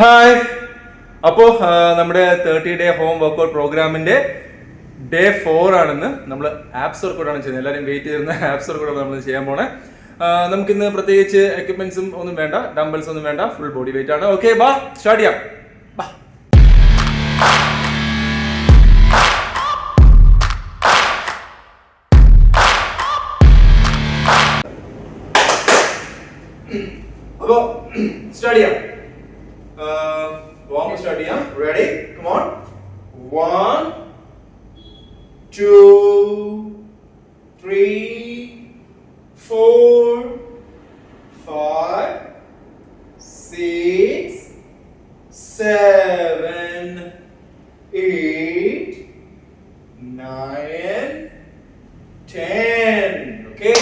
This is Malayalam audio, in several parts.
ഹായ്. അപ്പോൾ നമ്മുടെ 30 ഡേ ഹോം വർക്കൗട്ട് പ്രോഗ്രാമിന്റെ ഡേ 4 ആണെന്ന്. നമ്മൾ ആപ്സ് വർക്കൗട്ടാണ് ചെയ്യുന്നത്. എല്ലാവരും വെയിറ്റ് ചെയ്തിരുന്ന ആപ്സ് വർക്കൗട്ടാണ് നമ്മൾ ചെയ്യാൻ പോണേ. നമുക്കിന്ന് പ്രത്യേകിച്ച് എക്യുപ്മെന്റ്സും ഒന്നും വേണ്ട, ഡംബൽസ് ഒന്നും വേണ്ട, ഫുൾ ബോഡി വെയിറ്റ് ആണ്. ഓക്കെ, ബാ സ്റ്റാർട്ട് ചെയ്യാം. ബാ. അപ്പോ സ്റ്റാർട്ട് ചെയ്യാം. Warm start here. Ready? Come on. 1, 2, 3, 4, 5, 6, 7, 8, 9, 10. Okay.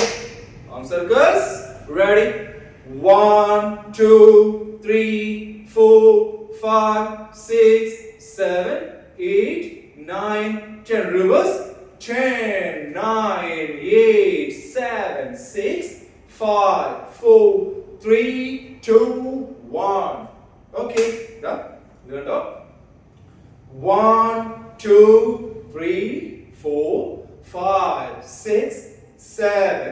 Arm circles. Ready? 1, 2, 3, 4, 5, 6, 7, 8, 9, 10. Reverse. 10, 9, 8, 7, 6, 5, 4, 3, 2, 1. Okay. Done. Good. 1, 2, 3, 4, 5, 6, 7,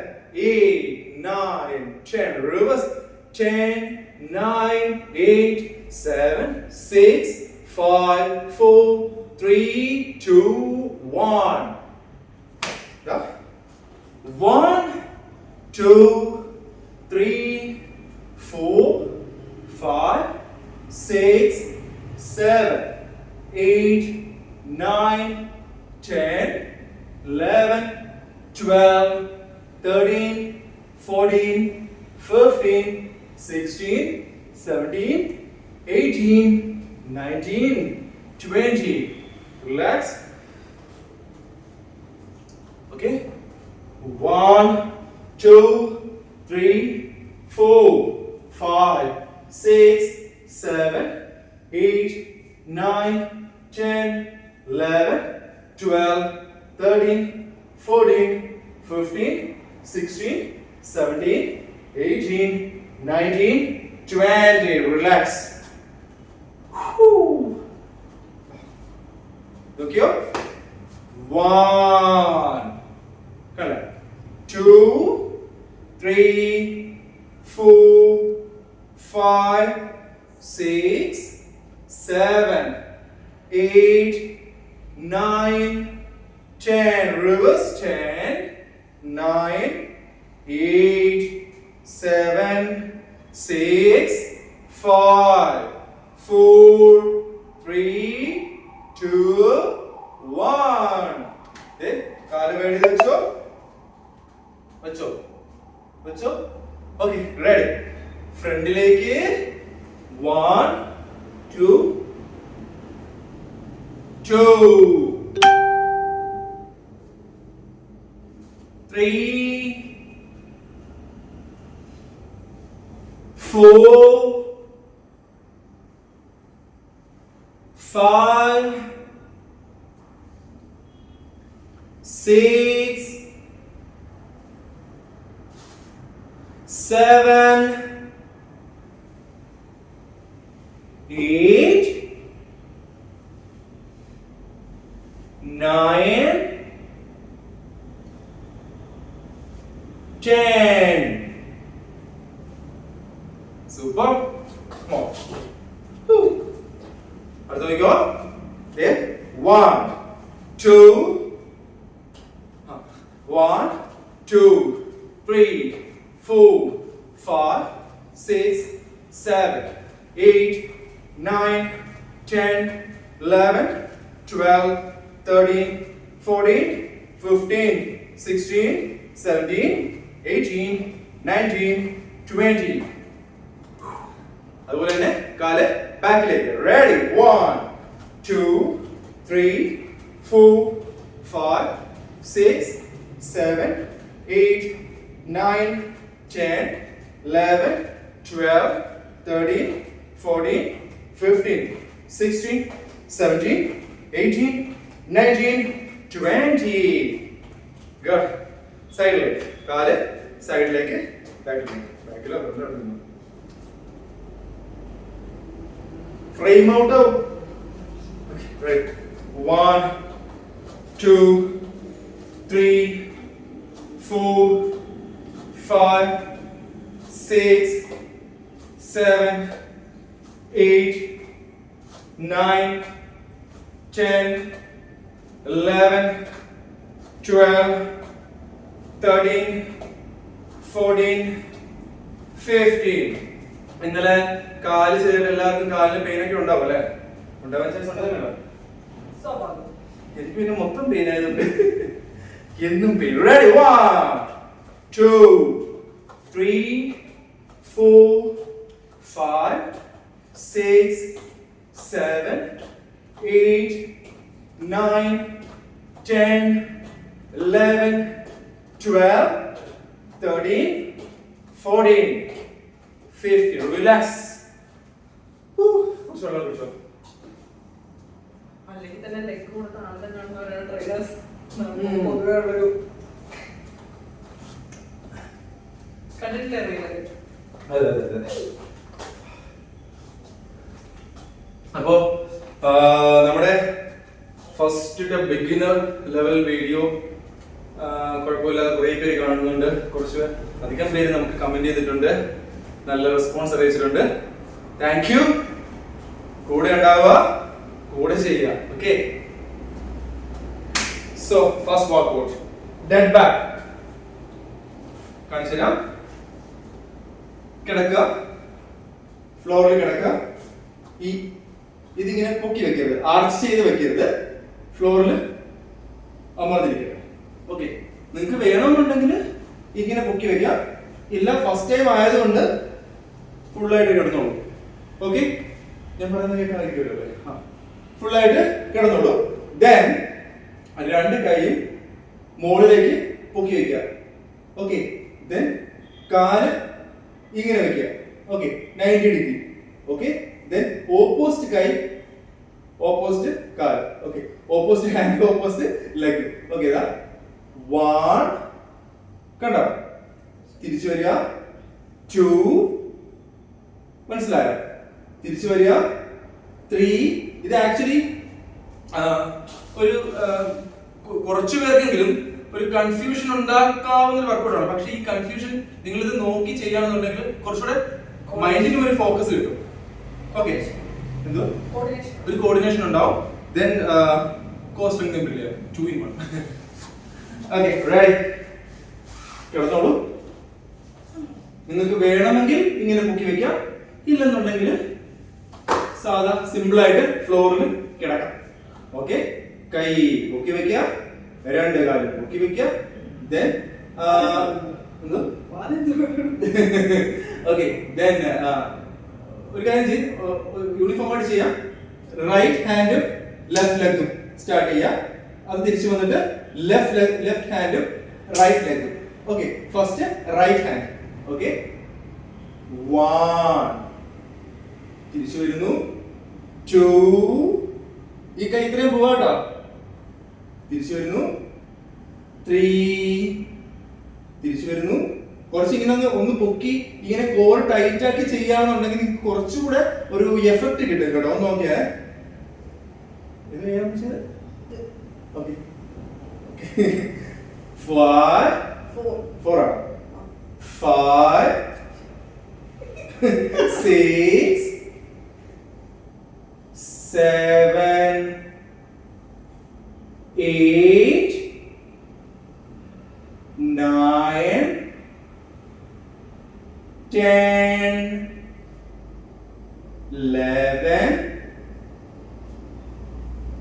8, 9, 10. Reverse. 10, 9, 8, 7, 6, 5, 4, 3, 2, 1. 1, 2, 3, 4, 5, 6, 7, 8, 9, 10, 11, 12, 13, 14, 15, 16, 17, 18, 19, 20. Relax. Okay. 1, 2, 3, 4, 5, 6, 7, 8, 9, 10, 11, 12, 13, 14, 15, 16, 17, 18, 19, 20. Relax. Look here. 1, 2, 3, 4, 5, 6, 7, 8, 9, 10. Reverse. 10, 9, 8, 7, 6, 5, 4, 3, 2, 1. കാല് വേണ്ടി വെച്ചോ. Okay, ready. ഫ്രണ്ടിലേക്ക് 1, 2, 3, 4, 5, 6, 7, 8, 9, 10. Super. Come on. Let's go. There. 1, 2, 1, 2, 3, 4, 5, 6, 7, 8, 9, 10, 11, 12, 13, 14, 15, 16, 17, 18, 19, 20. അതുപോലെ തന്നെ കാല് ബാക്കിലേക്ക്. റെഡി. 1, 2, 3, 4, 5, 6, 7, 8, 9, 10, 11, 12, 13, 14, 15, 16, 17, 18, 19, 20. Good. സൈഡിലേക്ക്. കാല് സൈഡിലേക്ക്, ബാക്കിലേക്ക്. ബാക്കിലോ. ഫ്രെയിം ഔട്ട് ആവും. Right. 1 2 3 4 5 6 7 8 9 10 11 12 13 14 15. ഇന്നലെ കാല് ചെയ്തിട്ട് എല്ലാവർക്കും കാലിന് പെയിനൊക്കെ ഉണ്ടാവും അല്ലേ? ഉണ്ടാവാൻ ചാൻസ് ഉണ്ടല്ലോ. എനിക്ക് പിന്നെ മൊത്തം പെയിൻ ആയതുകൊണ്ട് എന്നും പെയിൻ. റെഡി? 1 2 3 4 5 6 7 8 9 10 11 12 13 14 15. Relax. അല്ലെങ്കിൽ തന്നെ ലെഗ് കൊടുത്ത ആൾ തന്നെയാണ് ട്രെയിനേഴ്സ് പൊതുവെ ഉള്ളൊരു കണ്ടിട്ടില്ലേ റീലൊക്കെ? അതെ. അപ്പോ നമ്മുടെ ഫസ്റ്റ് ബിഗിനർ ലെവൽ വീഡിയോ കുഴപ്പമില്ലാതെ കുറെ പേര് കാണുന്നുണ്ട്. കുറച്ച് അധികം പേര് നമുക്ക് കമന്റ് ചെയ്തിട്ടുണ്ട്, നല്ല റെസ്പോൺസ് അറിയിച്ചിട്ടുണ്ട്. Thank you. കൂടെ ഉണ്ടാവുക, കൂടെ ചെയ്യുക. Okay, so first workout dead back കാണിച്ചു തരാം. കിടക്കുക, ഫ്ലോറിൽ കിടക്കുക. ഇതിങ്ങനെ പൊക്കി വെക്കരുത്, ആർച്ച് ചെയ്ത് വെക്കരുത്, ഫ്ലോറിൽ അമർന്നിരിക്കുക. ഓക്കെ, നിങ്ങൾക്ക് വേണമെന്നുണ്ടെങ്കിൽ ഇങ്ങനെ പൊക്കി വെക്കാം. ഇല്ല, ഫസ്റ്റ് ടൈം ആയതുകൊണ്ട് ഫുള്ളായിട്ട് കിടന്നോളൂ. ഓക്കെ, ഞാൻ പറയുന്നത് കേൾക്കാതിരിക്കുമല്ലോ. ഫുള്ളായിട്ട് കിടന്നോളൂ. ദെൻ രണ്ട് കൈയും മുകളിലേക്ക് പൊക്കി വെക്കുക. ഓക്കെ, ദെൻ കാല് ഇങ്ങനെ വെക്കുക. Okay, 90 degree. Okay, then opposite കൈ, ഓപ്പോസിറ്റ് കാല്. Okay, opposite hand, opposite leg. Okay, ഇതാ 1, കണ്ടോ? തിരിച്ചു വരിക. 2, മനസ്സിലായോ? തിരിച്ചു വരിക. 3. ഇത് ആക്ച്വലി ഒരു കുറച്ചു പേർക്കെങ്കിലും ഒരു കൺഫ്യൂഷൻ ഉണ്ടാക്കാവുന്ന ഒരു വർക്കൗട്ടാണ്. പക്ഷെ ഈ കൺഫ്യൂഷൻ നിങ്ങൾ ഇത് നോക്കി ചെയ്യുകയാണെന്നുണ്ടെങ്കിൽ കുറച്ചുകൂടെ മൈൻഡിനും ഒരു ഫോക്കസ് കിട്ടും. ഓക്കെ, എന്തോ ഒരു കോർഡിനേഷൻ ഉണ്ടാവും. ദെൻ കോർ സ്ട്രെങ്ത് ഇമ്പ്രൂവ് ചെയ്യാം. 2 in 1. Okay, ready? കിടന്നോളൂ. നിങ്ങൾക്ക് വേണമെങ്കിൽ ഇങ്ങനെ പൊക്കി വെക്കാം, ഇല്ലെന്നുണ്ടെങ്കിൽ സാധാ സിമ്പിൾ ആയിട്ട് ഫ്ലോറിൽ കിടക്കാം. ഓക്കെ, കൈ പൊക്കി വെക്കുക, രണ്ട് കാലും പൊക്കി വെക്കുക. ദെൻ ഓക്കെ, ദെൻ ഒരു കാര്യം ചെയ്യും, യൂണിഫോം ആയിട്ട് ചെയ്യാം. റൈറ്റ് ഹാൻഡും ലെഫ്റ്റ് ലെഗും സ്റ്റാർട്ട് ചെയ്യാം. അത് തിരിച്ചു വന്നിട്ട് ലെഫ്റ്റ് ഹാൻഡും റൈറ്റ് ലെഗും. Okay, first right hand. Okay, 1, തിരിച്ചു വരുന്നു. 2, ഈ കൈ ഇത്രയും പോവാട്ടോ. തിരിച്ചു വരുന്നു. 3, തിരിച്ചു വരുന്നു. കുറച്ച് ഇങ്ങനെ ഒന്ന് പൊക്കി ഇങ്ങനെ കോർ ടൈറ്റ് ആക്കി ചെയ്യാന്നുണ്ടെങ്കിൽ നിങ്ങൾക്ക് കുറച്ചുകൂടെ ഒരു എഫക്ട് കിട്ടും കേട്ടോ. ഒന്ന് നോക്കിയേ. ഇത് ചെയ്യാൻ പറ്റുന്നത്. ഓക്കെ, 4 5 6 7 8 9 10 11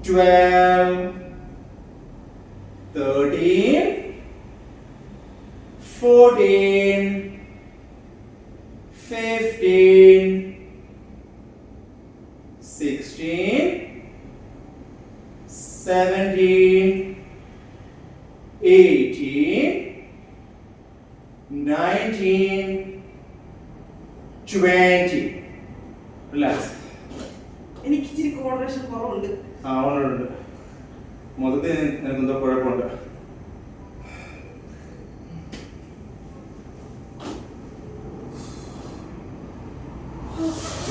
12 13 14 15 16 17 18 19 20. റിലാക്സ്. എനിക്ക് ഇച്ചിരി കോർഡിനേഷൻ കുറവുണ്ട്. ഉണ്ട്. മൊത്തത്തിൽ നിനക്കെന്തോ കുഴപ്പമുണ്ട്.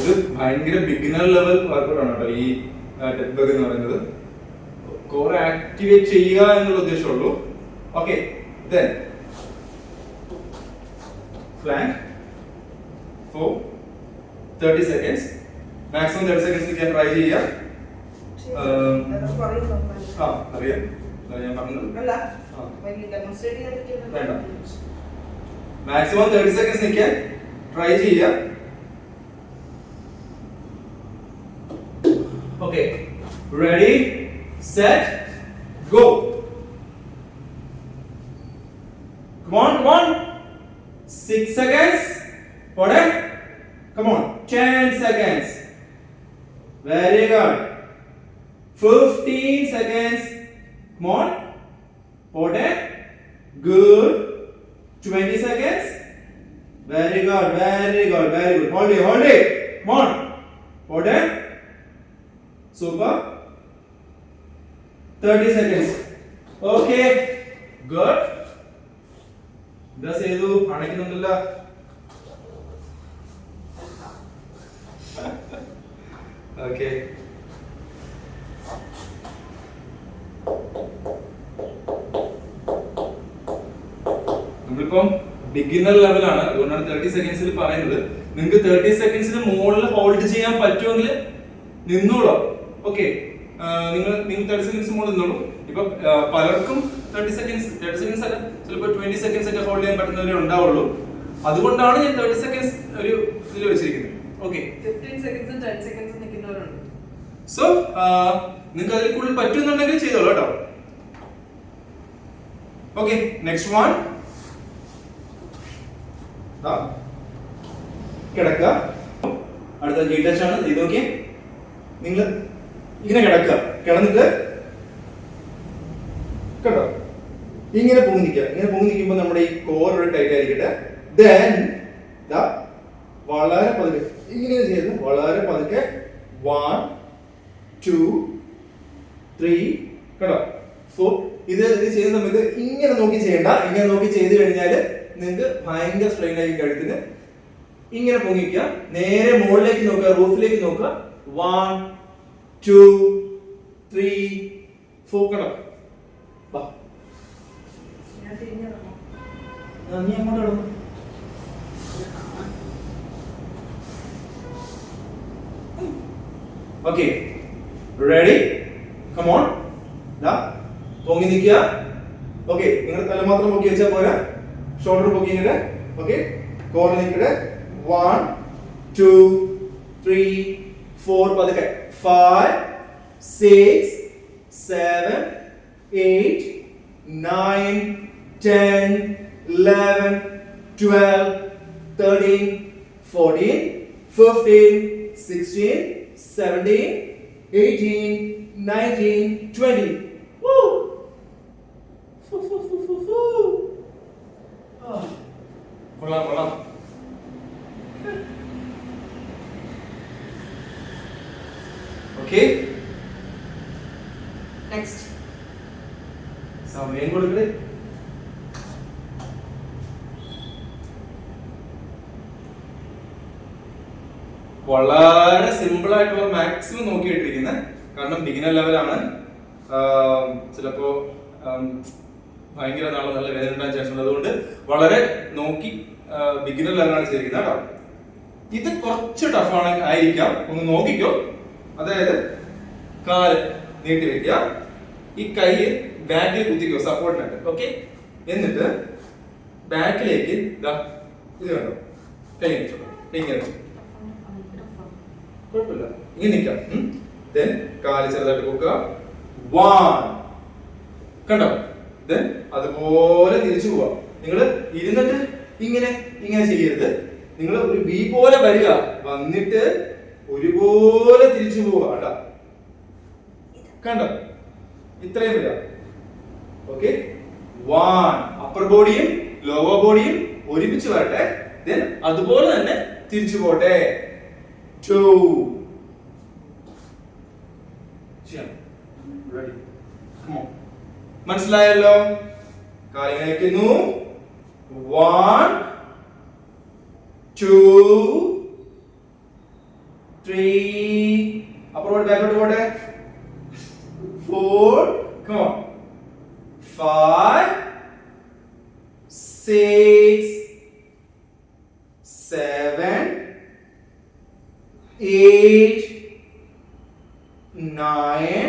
ഇത് ഭയങ്കര ബിഗിനർ ലെവൽ വർക്കൗട്ട് ആണ് കേട്ടോ ഈ ഡെഡ് ബഗ് എന്ന് പറയുന്നത്. കോർ ആക്ടിവേറ്റ് ചെയ്യുക എന്നുള്ള ഉദ്ദേശമുള്ളൂ. Okay, then plank for 30 seconds. Maximum 30 seconds നിൽക്കാൻ ട്രൈ ചെയ്യുക. അറിയാം ഞാൻ പറഞ്ഞത് വേണ്ട. മാക്സിമം 30 seconds നിൽക്കാൻ ട്രൈ ചെയ്യുക. Okay, ready set go. Come on, come on. 6 seconds. Hold it. Come on. 10 seconds. Very good. 15 seconds. Come on. Hold it. Good. 20 seconds. Very good. Very good. Very good. Hold it. Hold it. Come on. Hold it. Super. 30 seconds. Okay. Good. ഇതാ ചെയ്തു അണയ്ക്കുന്നുണ്ടല്ല. ഓക്കെ, നമ്മളിപ്പം ബിഗിനർ ലെവലാണ്, അതുകൊണ്ടാണ് 30 സെക്കൻഡ്സിൽ പറയുന്നത്. നിങ്ങൾക്ക് 30 സെക്കൻഡ്സിന് മുകളിൽ ഹോൾഡ് ചെയ്യാൻ പറ്റുമെങ്കിൽ നിന്നോളൂ. ഓക്കെ, നിങ്ങൾ 30 സെക്കൻഡ്സ് മുകളിൽ നിന്നോളൂ. ഇപ്പൊ പലർക്കും 30 സെക്കൻഡ്സ് അല്ല, ചിലപ്പോൾ 20 സെക്കൻഡ്സ് ഒക്കെ ഹോൾഡ് ചെയ്യാൻ പറ്റുന്നവരെ ഉണ്ടാവുള്ളൂ. അതുകൊണ്ടാണ് ഞാൻ 30 സെക്കൻഡ്സ് ഒരു ഇതിൽ വെച്ചിരിക്കുന്നത്. ഓക്കെ, 15 സെക്കൻഡ്സും 10 സെക്കൻഡ്സും നിൽക്കുന്നവരുണ്ട്. സോ നിങ്ങൾക്ക് അതിൽ കൂടുതൽ പറ്റുന്നുണ്ടെങ്കിൽ ചെയ്തോളൂ കേട്ടോ. Okay, next one. കിടക്കുക. അടുത്ത ജി ടച്ച് ആണ്. ഇത് നോക്കിയേ, നിങ്ങൾ ഇങ്ങനെ കിടക്കുക. കിടന്നിട്ട് കേട്ടോ ഇങ്ങനെ പൊങ്ങി നിൽക്കുക. ഇങ്ങനെ പൊങ്ങി നിൽക്കുമ്പോൾ നമ്മുടെ ഈ കോർ ഒരു ടൈറ്റ് ആയിരിക്കട്ടെ. ദെൻ വളരെ പതുക്കെ ഇങ്ങനെ ചെയ്ത് വളരെ പതുക്കെ 1 2 3 കേട്ടോ 4. ഇത് ചെയ്യുന്ന സമയത്ത് ഇങ്ങനെ നോക്കി ചെയ്യണ്ട. ഇങ്ങനെ നോക്കി ചെയ്ത് കഴിഞ്ഞാൽ നിങ്ങൾക്ക് ഭയങ്കര സ്ട്രെയിൻ ആയി കഴുത്തിന്. ഇങ്ങനെ പൊങ്ങിക്കുക, നേരെ മുകളിലേക്ക് നോക്കുക, റൂഫിലേക്ക് നോക്കുക. 1 2 3 4 കേട്ടോ. നീ അങ്ങോട്ട് കിടന്നു. Okay, ready? Come on. പൊങ്ങി നിൽക്കുക. ഓക്കെ, നിങ്ങളുടെ തല മാത്രം പൊക്കി വെച്ചാൽ പോരാ, ഷോൾഡർ പൊക്കി ഇങ്ങനെ. ഓക്കെ, കോറിൽ നിൽക്കട്ടെ. 1 2 3 4 പതുക്കെ. 5 6 7 8 9 10 11 12 13 14 15 16 17 18 19 20. Woo! കൊള്ളാം. ഓക്കെ, നെക്സ്റ്റ് സമയം കൊടുക്കട്ടെ. വളരെ സിമ്പിൾ ആയിട്ടുള്ള മാക്സിമം നോക്കിയിട്ടിരിക്കുന്നത്. കാരണം ബിഗിനർ ലെവലാണ്. ചിലപ്പോ ഭയങ്കര നാളെ നല്ല വേദന ഉണ്ടാകാൻ ചാൻസ് ഉണ്ട്. അതുകൊണ്ട് വളരെ നോക്കി ബിഗിനർ ലെവലാണ് ചെയ്തിരിക്കുന്നത് കേട്ടോ. ഇത് കുറച്ച് ടഫാണ് ആയിരിക്കാം, ഒന്ന് നോക്കിക്കോ. അതായത് കാല് നീട്ടി വെക്കുക, ഈ കൈ ബാക്കിൽ കുത്തിക്കോ സപ്പോർട്ടിനായിട്ട്. ഓക്കെ, എന്നിട്ട് ബാക്കിലേക്ക് ഇത് കണ്ടോ, കൈ വെച്ചോ, ഇങ്ങനെ കുഴപ്പമില്ല, ഇങ്ങനെ നിൽക്കാം. ദെൻ കാല് ചെറുതായിട്ട് കൊടുക്കുക. 1 കണ്ടോ. ദെൻ അതുപോലെ തിരിച്ചു പോവാ. നിങ്ങൾ ഇരുന്നിട്ട് ഇങ്ങനെ ചെയ്യരുത്. നിങ്ങൾ ഒരു വി പോലെ വരിക, വന്നിട്ട് ഒരുപോലെ തിരിച്ചു പോവുക. കണ്ടോ, ഇത്രയും വരിക. ഓക്കെ, 1 അപ്പർ ബോഡിയും ലോവർ ബോഡിയും ഒരുമിച്ച് വരട്ടെ. ദെൻ അതുപോലെ തന്നെ തിരിച്ചു പോട്ടെ. 2 മനസ്സിലായല്ലോ? കാലിങ്ങനെ വയ്ക്കുന്നു. 1 2 3 upward backward പോട്ടെ 4 come on 5 6 7 8 9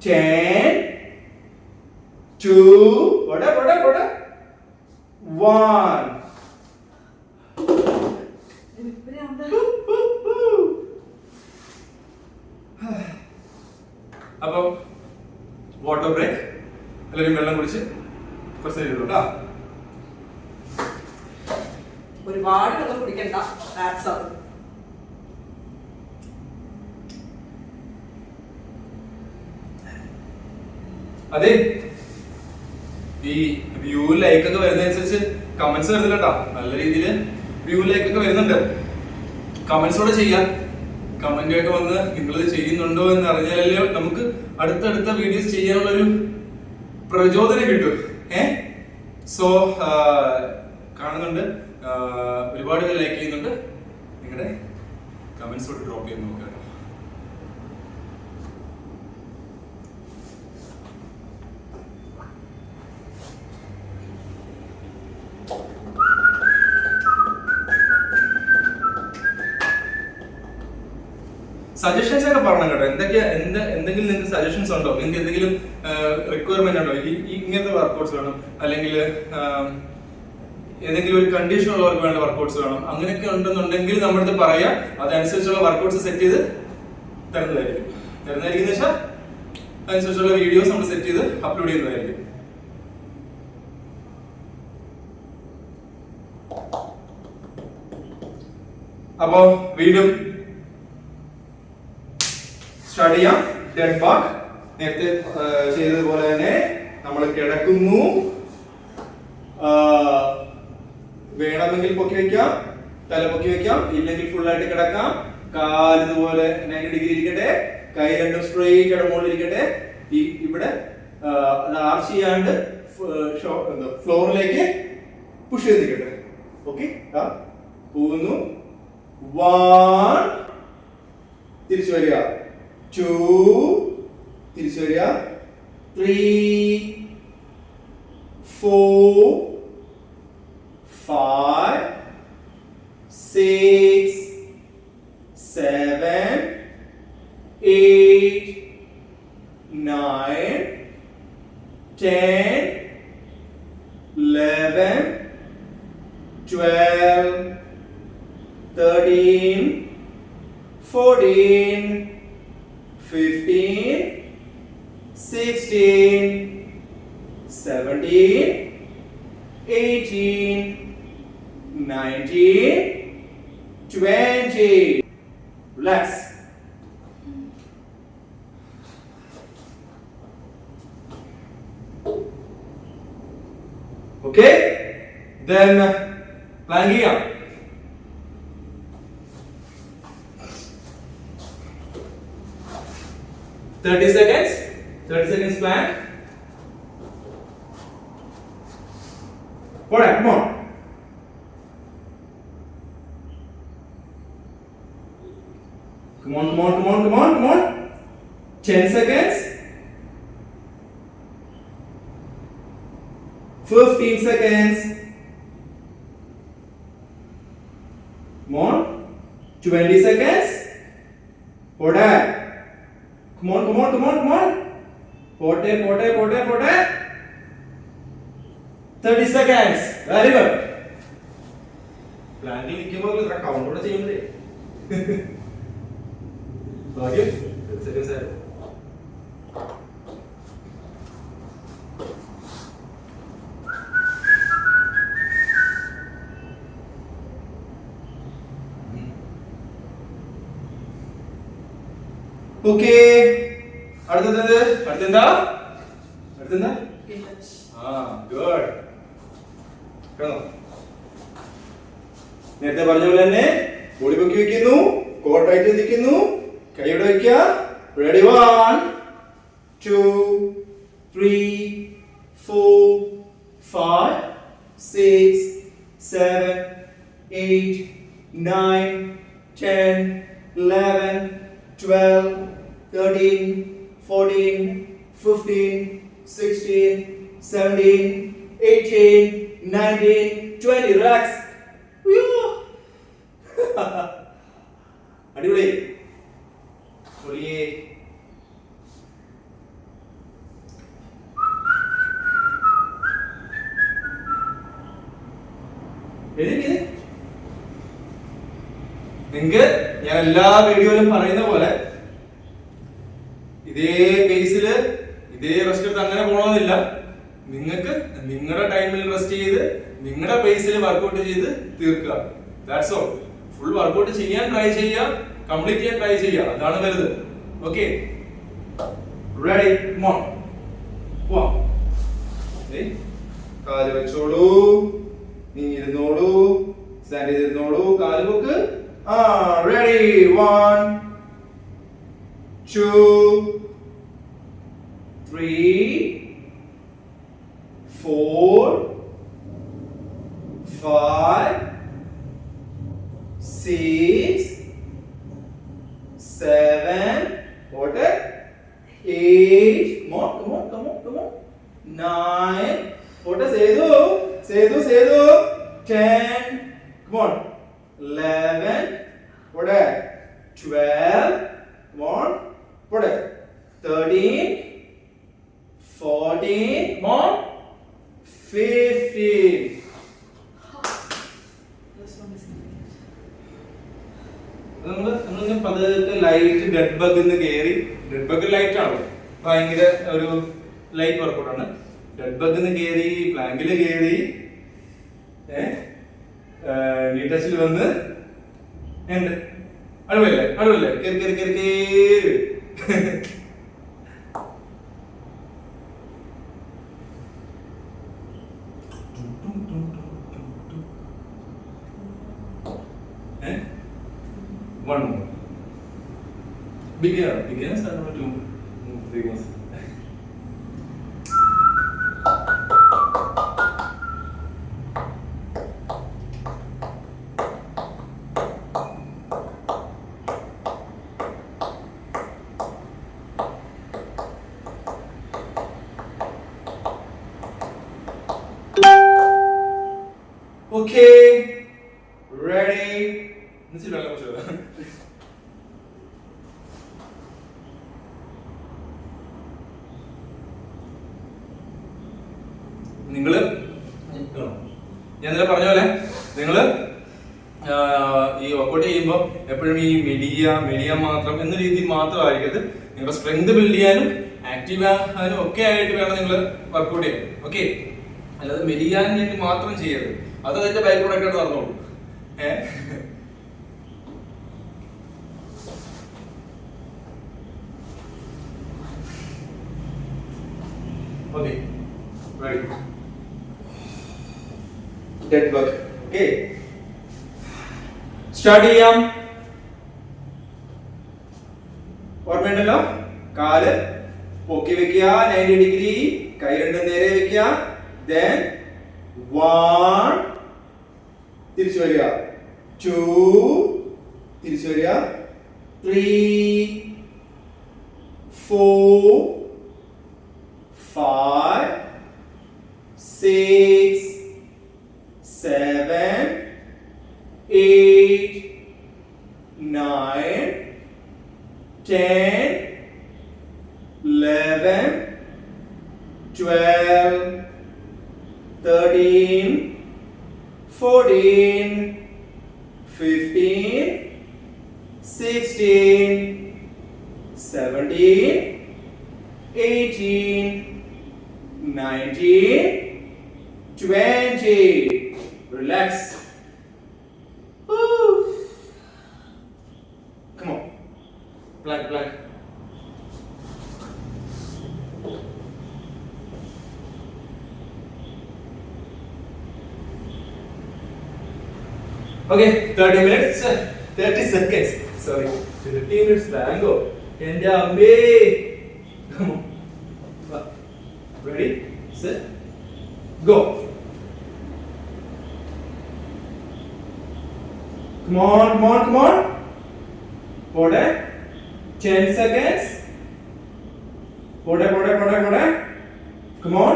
10 2 പോട്ടെ 1 അപ്പം വാട്ടർ ബ്രേക്ക് എല്ലാവരും വെള്ളം കുടിച്ച് കുറച്ച് നേരം ഇരുന്നോ. ഒരുപാട് വെള്ളം കുടിക്കണ്ട. That's all. അതെ ഈ വ്യൂ ലൈക്ക് ഒക്കെ വരുന്നതനുസരിച്ച് കമന്റ്സ് വരുന്നില്ല കേട്ടോ. നല്ല രീതിയിൽ വ്യൂ ലൈക്ക് ഒക്കെ വരുന്നുണ്ട്. കമന്റ്സോടെ ചെയ്യാം. കമന്റ് ഒക്കെ വന്ന് നിങ്ങൾ ചെയ്യുന്നുണ്ടോ എന്ന് അറിഞ്ഞാലല്ലേ നമുക്ക് അടുത്തടുത്ത വീഡിയോസ് ചെയ്യാനുള്ളൊരു പ്രചോദനം കിട്ടും. സോ കാണുന്നുണ്ട്, ഒരുപാട് പേര് ലൈക്ക് ചെയ്യുന്നുണ്ട്. നിങ്ങളുടെ കമന്റ്സോട് ഡ്രോപ്പ് ചെയ്ത് നോക്കാം. സജഷൻസ് ഒക്കെ പറയണം കേട്ടോ. എന്തെങ്കിലും നിങ്ങൾക്ക് സജഷൻസ് ഉണ്ടോ? നിങ്ങൾക്ക് എന്തെങ്കിലും റിക്വയർമെന്റ് ഉണ്ടോ? ഇങ്ങനത്തെ വർക്കൗട്ട്സ് വേണം, അല്ലെങ്കിൽ ഏതെങ്കിലും ഒരു കണ്ടീഷൻ ഉള്ളവർക്ക് വേണ്ട വർക്കൗട്ട്സ് വേണം, അങ്ങനെയൊക്കെ ഉണ്ടെന്നുണ്ടെങ്കിൽ നമ്മുടെ അടുത്ത് പറയാം. അതനുസരിച്ചുള്ള വർക്കൗട്ട്സ് സെറ്റ് ചെയ്ത് തരുന്നതായിരിക്കും എന്ന് വെച്ചാൽ അതനുസരിച്ചുള്ള വീഡിയോസ് നമ്മൾ സെറ്റ് ചെയ്ത് അപ്ലോഡ് ചെയ്യുന്നതായിരിക്കും. അപ്പോ വീണ്ടും സ്റ്റാർട്ട് ചെയ്യാം. ഡെഡ് ബാക്ക് നേരത്തെ ചെയ്തതുപോലെ തന്നെ നമ്മൾ കിടക്കുന്നു. വേണമെങ്കിൽ പൊക്കി വെക്കാം, തല പൊക്കി വെക്കാം, ഇല്ലെങ്കിൽ ഫുൾ ആയിട്ട് കിടക്കാം. കാല് ഇതുപോലെ 90 ഡിഗ്രി ഇരിക്കട്ടെ, കൈ രണ്ടും സ്ട്രെയിറ്റ് ആയിട്ട് മുകളിൽ ഇരിക്കട്ടെ. ഇവിടെ ആർച്ച് ചെയ്യാണ്ട് ഫ്ലോറിലേക്ക് പുഷ് ചെയ്തിരിക്കട്ടെ. ഓക്കെ, പോകുന്നു. 1 തിരിച്ചു വരിക, 2 തിരിച്ചു വരിക, 3 4 5 6 7 8 9 10 11 12 13 14 15 16 17 18 19 20. Relax. Okay, then plank ചെയ്യാം. Thirty seconds plank. All right, come on. Come on. 10 seconds. 15 seconds. Come on. 20 seconds. Hold on. Come on. Pote. 30 seconds. Very good. Planking നിൽക്കുമ്പോൾ കൗണ്ട് കൂടെ ചെയ്യുമ്പോഴേ ഭാഗ്യം 30 seconds ആയിരുന്നു. ഓക്കേ, അടുത്തെന്താ? ഗുഡ്. നേരത്തെ പറഞ്ഞ പോലെ തന്നെ ബോഡി പൊക്കി വെക്കുന്നു, കോട്ടായിട്ട് നിൽക്കുന്നു, കൈയോടെ വയ്ക്കുക. റെഡി, 1 2 3 4 5 6 7 8 9 10, 11, 12, 13, 14, 15, 16, 17, 18, 19, 20. Relax. അടിപൊളി. പൊളിയേ. നിങ്ങൾക്ക് ഞാൻ എല്ലാ വീഡിയോയിലും പറയുന്ന പോലെ ഇതേ പേസില് ഇതേ റെസ്റ്റ് എടുത്ത് അങ്ങനെ പോകണമെന്നില്ല. നിങ്ങൾക്ക് നിങ്ങളുടെ ടൈമിൽ റെസ്റ്റ് ചെയ്ത് നിങ്ങളുടെ പേസിൽ വർക്ക്ഔട്ട് ചെയ്ത് തീർക്കുക. That's all. ഫുൾ വർക്ക്ഔട്ട് ചെയ്യാൻ ട്രൈ ചെയ്യുക, കംപ്ലീറ്റ് ചെയ്യാൻ ട്രൈ ചെയ്യുക. അതാണ് വലുത്. Okay, ready? മോൺ പോവാം. കാല് വെച്ചോളൂ, നീ ഇരുന്നോളൂ, സ്റ്റാൻഡ് ചെയ്തിരുന്നോളൂ, കാല് പൊക്ക്. Ready? 1, 2, 3, 4, 5, 6, 7, what? 8. Come on. 9. What? Sedu. 10. Come on. 11. What? 12. Come on. What? 13. 14. Come on. 15. നമ്മൾ പതുക്കെ ലൈറ്റ് ഡെഡ് ബഗ് കയറി. ഡെഡ് ബഗ് ലൈറ്റ് ആണ്, ഭയങ്കര ഒരു ലൈറ്റ് വർക്കൗട്ട് ആണ്. ഡെഡ് ബഗ് കയറി, പ്ലാങ്കിൽ കയറി, നീ ടച്ചിൽ വന്ന് ഉണ്ട്. അടിപൊളിയല്ലേ? കേറി. One more. Beginners are not two beginners. Okay, ready? Let's see what നിങ്ങള് ഞാൻ ഇന്നലെ പറഞ്ഞ പോലെ നിങ്ങള് ഈ വർക്കൗട്ട് ചെയ്യുമ്പോൾ എപ്പോഴും ഈ മീഡിയം മാത്രം എന്ന രീതിയിൽ മാത്രമായിരിക്കരുത്. നിങ്ങളുടെ സ്ട്രെങ്ത് ബിൽഡ് ചെയ്യാനും ആക്റ്റീവ് ആകാനും ഒക്കെ ആയിട്ട് വേണം നിങ്ങൾ വർക്കൗട്ട് ചെയ്യാൻ. ഓക്കെ, അല്ലാതെ മെലിയാൻ വേണ്ടി മാത്രം ചെയ്യരുത്. അത് അതിന്റെ ബൈ പ്രൊഡക്റ്റ് ആയിട്ട് നടന്നോളൂ. Okay, ready? Dead bug. Okay. Start ചെയ്യാം. ഓർമ്മയുണ്ടല്ലോ, കാല് പൊക്കി വെക്കുക 90 ഡിഗ്രി, കൈ രണ്ടും നേരെ വെക്കുക. Then 1, തിരിച്ചു വരിക. 2, തിരിച്ചു വരിക. 3, 4, 5, 6, 7, 8, 9, 10, 11, 12, 13, 14, 15, 16, 17, 18, 19, 20. Relax. Woo. Come on. Plank. Okay, 30 minutes, 30 seconds. Sorry, 30 minutes plank. Enda ambe. Come on. Ready? Set. Go. Come on. പോടെ 10 seconds. പോടെ. Come on.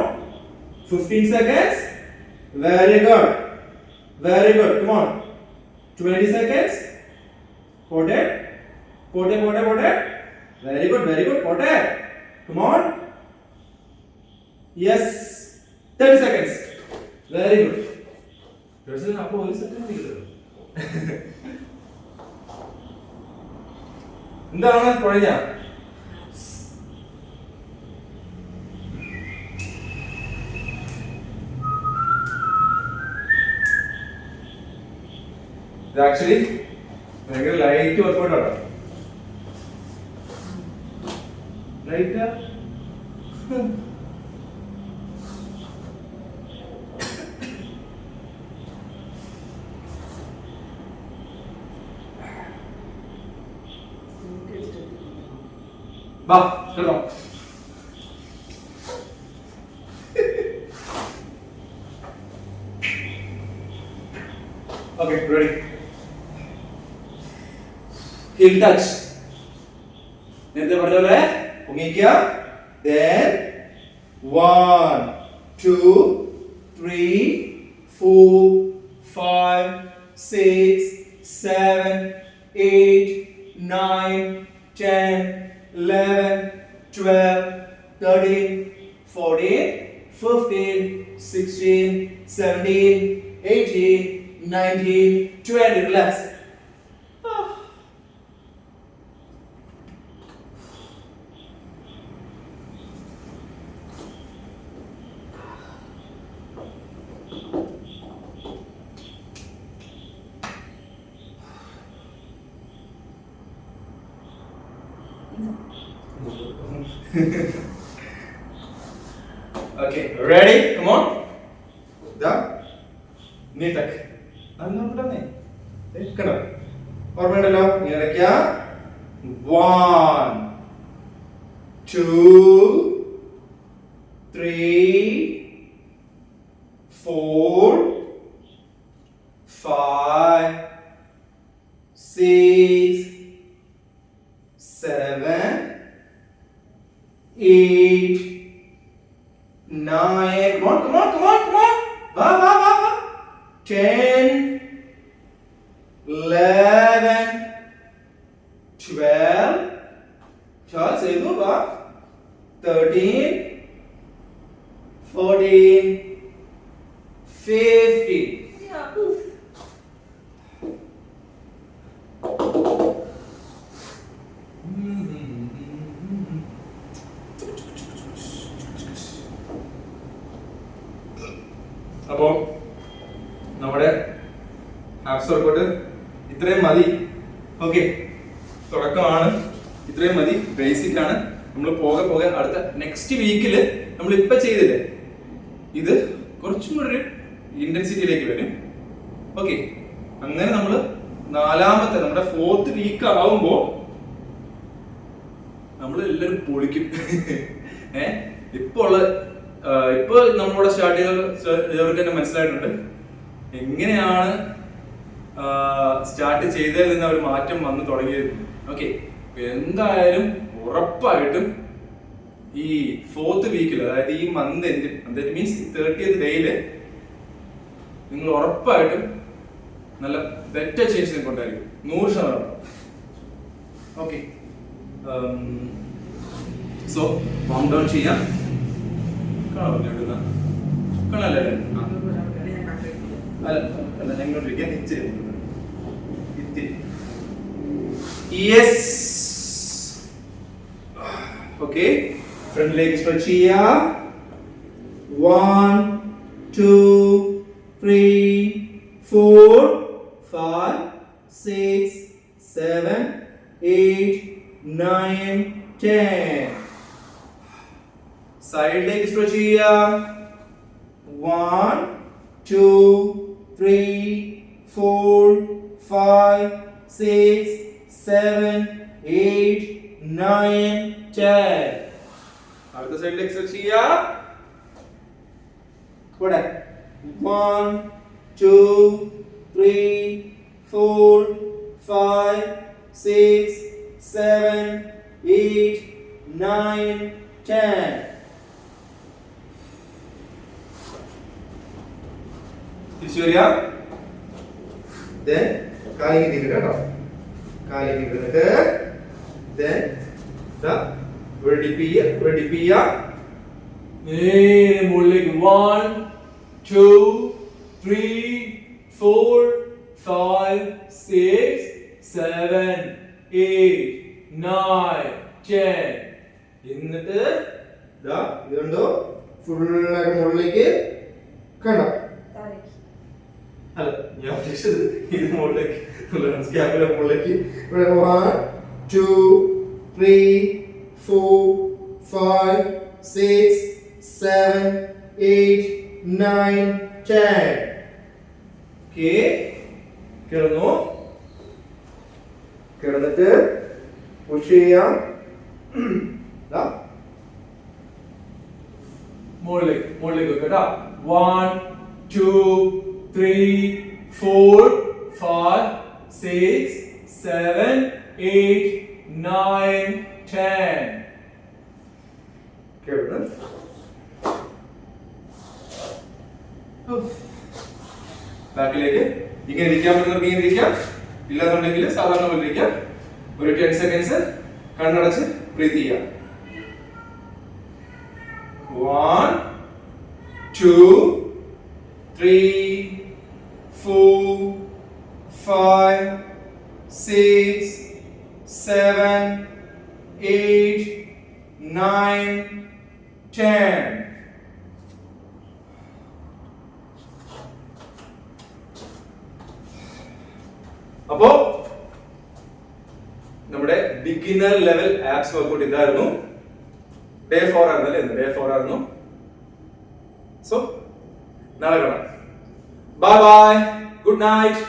15 seconds. Very good. Come on. 20 seconds. പോടെ. Very good. പോടെ. Come on. Yes. 10 seconds. Very good. അപ്പോൾ ഒരു സെക്കൻഡ് എന്താണ് കുഴഞ്ഞ? ഇത് ആക്ച്വലി ഭയങ്കര ലൈറ്റ് വർക്കൗട്ട് ആണ്. ലൈറ്റ് വാ കേട്ടോ. Okay, ready. Heel touch. നേരത്തെ പറഞ്ഞ പോലെ പൊങ്ങിക്കുക. Then 1, 2, 3, 4, 5, 6, 7, 8, 9, 10, 11, 12, 13, 14, 15, 16, 17, 18, 19, 20. Relax. Okay, ready? Come on. Da. Knee tuck. കണ്ടോ? ഓർമ്മയുണ്ടല്ലോ? ഇങ്ങനെ ഇടയ്ക്ക. 1, 2, 3, 4, 5, 6, 7, 8, 9. Come on. Va. 10, 11, 12. Say no, va. 13, 14, 15. Yeah, oof. അപ്പോ നമ്മുടെ ആപ്സ് വർക്കൗട്ട് ഇത്രയും മതി. ഓക്കെ, തുടക്കമാണ്. ഇത്രയും മതി, ബേസിക് ആണ്. നമ്മൾ പോകെ അടുത്ത നെക്സ്റ്റ് വീക്കിൽ നമ്മൾ ഇപ്പൊ ചെയ്തില്ലേ, ഇത് കുറച്ചും കൂടി ഒരു ഇന്റൻസിറ്റിയിലേക്ക് വരും. ഓക്കെ, അങ്ങനെ നമ്മൾ നാലാമത്തെ നമ്മുടെ 4th വീക്ക് ആവുമ്പോ നമ്മൾ എല്ലാവരും പൊളിക്കും. ഇപ്പൊ നമ്മളിവിടെ സ്റ്റാർട്ട് ചെയ്തവർക്ക് തന്നെ മനസ്സിലായിട്ടുണ്ട് എങ്ങനെയാണ് സ്റ്റാർട്ട് ചെയ്തതിൽ നിന്ന് അവർ മാറ്റം വന്ന് തുടങ്ങിയത്. ഓക്കെ, എന്തായാലും ഉറപ്പായിട്ടും ഈ 4th വീക്കിൽ, അതായത് ഈ month end, that means 30th ഡേയില് നിങ്ങൾ ഉറപ്പായിട്ടും നല്ല ബെറ്റർ ചേഞ്ച് കൊണ്ടായിരിക്കും, 100%. ഓക്കെ, സോ വാം ഡൗൺ ചെയ്യാം. കാണാല്ലേ? അല്ല, ഞങ്ങളോട്ടിരിക്കാൻ ഇച്ചിരി. യെസ്. ഓക്കെ, ഫ്രണ്ടിലേക്ക് സ്ട്രെച്ച് ചെയ്യാം. 1, 2, 3, 4, 5, 6, 7, 8, 9, 10. സൈഡിലേക്ക് സ്ട്രെച്ച് ചെയ്യാം. 1, 2, 3, 4, 5, 6, 7, 8, 9, 10. അടുത്ത സൈഡിലേക്ക് സ്ട്രെച്ച് ചെയ്യാം. 1, 2, 3, 4, 5, 6, 7, 8, 9, 10. തിരിച്ചു വരിക. Then കാലിക്ക് തിരിക്കുക കേട്ടോ. കാലിക്ക് തിരിഞ്ഞിട്ട് then വെടിപ്പിയ നേരെ മുകളിലേക്ക് 1 2 3 4 5 6 7 8 9 10. എന്നിട്ട് ഇതുണ്ടോ ഫുള്ളായിട്ട് മുകളിലേക്ക് കണ്ടോ. അല്ല ഞാൻ ഉദ്ദേശിച്ചത് ഇത് മുകളിലേക്ക് ക്യാപ്പിലെ മുകളിലേക്ക് 1 2 3 4 5 6 7 8 9 10. ഓക്കേ, കിടന്നിട്ട് പുഷ് ചെയ്യാം. മുകളിലേക്ക് കേട്ടോ. 1 2 3 4 5 6 7 8 9 10. കിടന്ന് ബാക്കിലേക്ക് ഇങ്ങനെ ഇരിക്കാൻ പറ്റുന്നവർക്ക് ഇങ്ങനെ ഇരിക്കാം, ഇല്ലാന്നുണ്ടെങ്കിൽ സാധാരണ പോലെ ഇരിക്കാം. ഒരു 10 സെക്കൻഡ്സ് കണ്ണടച്ച് ബ്രീത്ത് ചെയ്യാം. 1 2 3 4 5 6 7 8 9 10. അപ്പോ നമ്മുടെ ബിഗിനർ ലെവൽ ആപ്സ് വർക്കൗട്ട് ഇതായിരുന്നു. ഡേ 4 ആയിരുന്നു അല്ലേ? ഡേ 4 ആയിരുന്നു. സോ നാളെ കാണാം. Bye bye, good night.